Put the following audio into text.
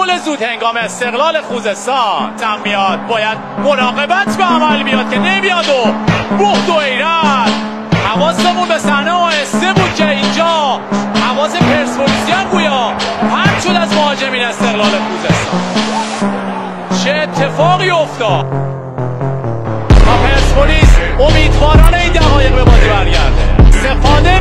گل زود هنگام استقلال خوزستان تم میاد، باید مراقبت به عمل بیاد که نمیاد و بخت و ایران. حواسمون به صحنه آهسته بود که اینجا حواس پرسپولیسیان گویا پرد شد از مهاجمین استقلال خوزستان. چه اتفاقی افتاد و پرسپولیس امیدوارانه این دقایق به بازی برگرده. استفاده